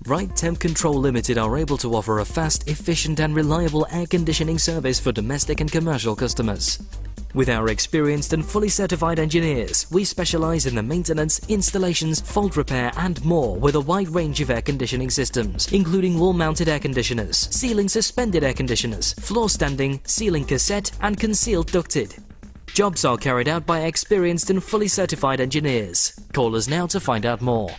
Wright Temp Control Limited are able to offer a fast, efficient and reliable air conditioning service for domestic and commercial customers. With our experienced and fully certified engineers, we specialize in the maintenance, installations, fault repair and more with a wide range of air conditioning systems, including wall-mounted air conditioners, ceiling suspended air conditioners, floor standing, ceiling cassette and concealed ducted. Jobs are carried out by experienced and fully certified engineers. Call us now to find out more.